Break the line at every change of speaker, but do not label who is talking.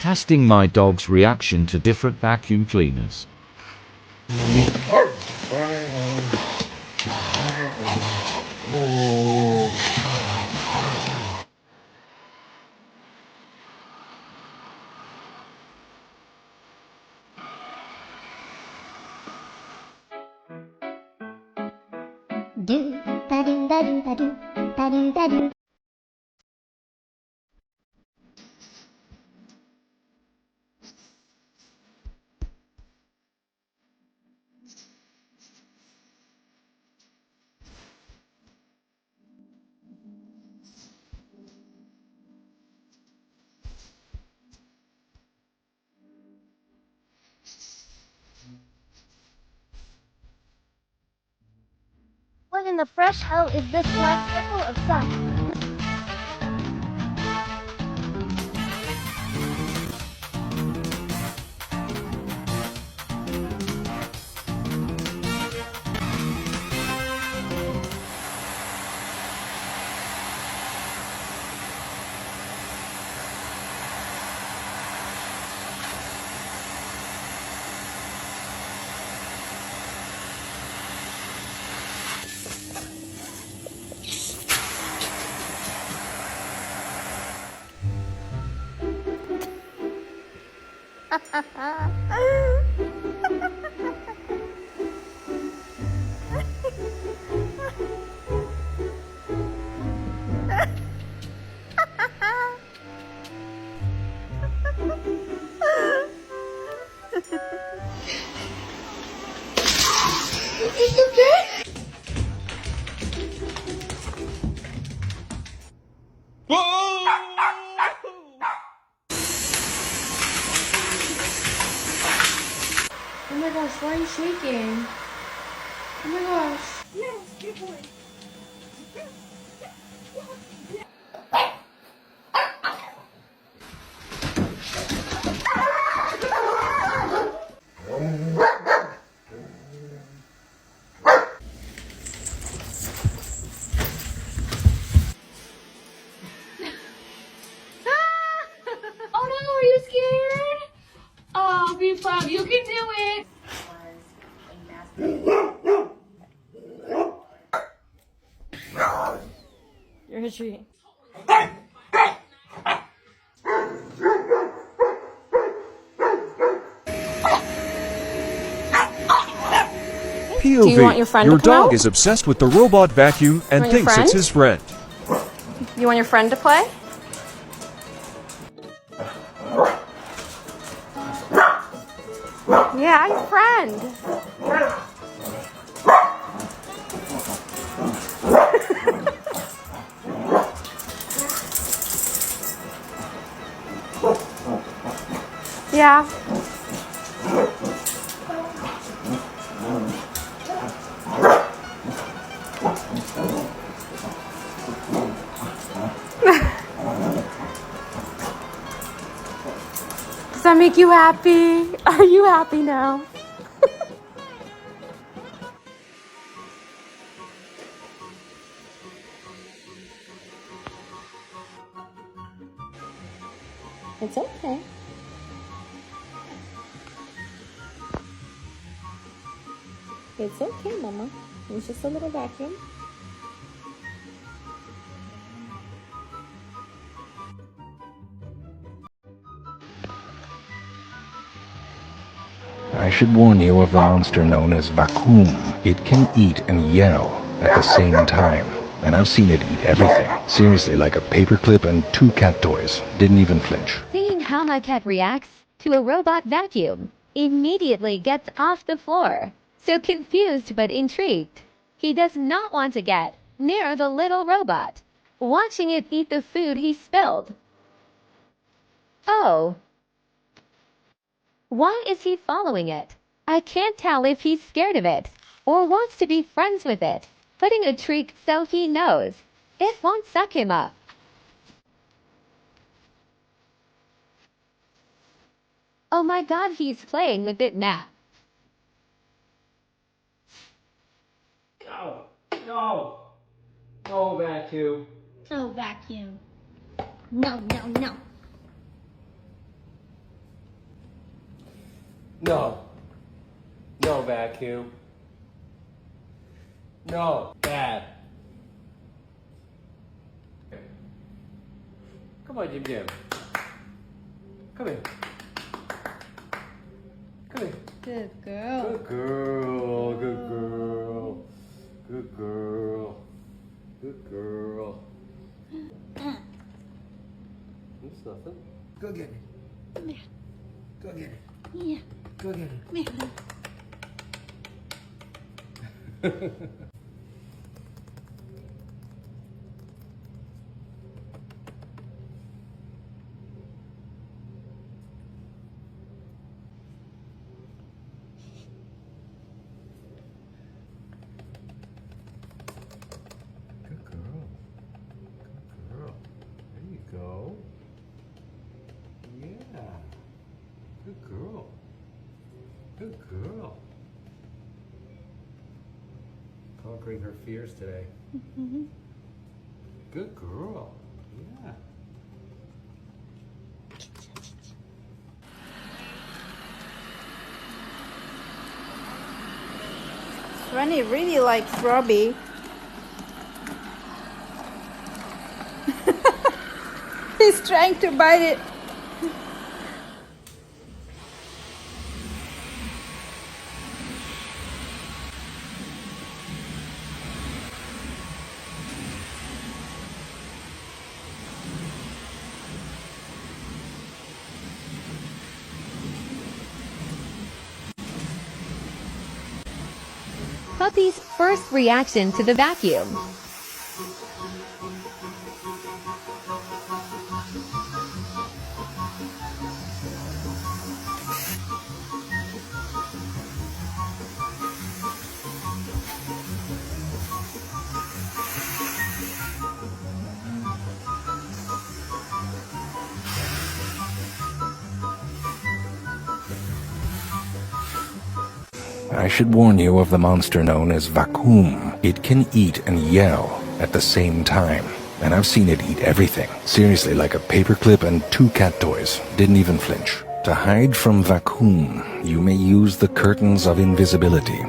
Testing my dog's reaction to different vacuum cleaners.
What in the fresh hell is this black circle of stuff? It's okay. Oh my gosh, why are you shaking? Oh my gosh. Yes, good boy. Oh no, are you scared? Oh, be proud. You can do it. You're a tree.
POV.
Do you want your friend to come
dog
out?
is obsessed with the robot vacuum and
Want your
thinks it's
friend?
his friend.
You want your friend to play? Yeah, your friend. Yeah. Does that make you happy? Are you happy now? It's okay. It's okay, Mama. It's just a little vacuum.
I should warn you of the monster known as Vacuum. It can eat and yell at the same time. And I've seen it eat everything. Seriously, like a paperclip and 2 cat toys. Didn't even flinch.
Seeing how my cat reacts to a robot vacuum, immediately gets off the floor. So confused but intrigued. He does not want to get near the little robot, watching it eat the food he spilled. Oh. Why is he following it? I can't tell if he's scared of it, or wants to be friends with it, putting a treat so he knows it won't suck him up. Oh my god, he's playing with it now.
No, no, no vacuum.
No vacuum. No, no, no.
No. No vacuum. No. Bad. Come on, Jim Jim. Come here. Come here.
Good girl.
Good girl. Good girl. Good girl. Good girl. It's nothing. Go get it.
Come here.
Go get it.
Yeah.
Go get it.
Come here.
Good girl. Good girl. There you go. Yeah. Good girl. Good girl. Conquering her fears today. Good girl. Yeah.
Ronnie really likes Robbie. He's trying to bite it.
Puppy's first reaction to the vacuum.
I should warn you of the monster known as vacuum. It can eat and yell at the same time. And I've seen it eat everything. Seriously, like a paperclip and 2 cat toys. Didn't even flinch. To hide from vacuum, you may use the curtains of invisibility.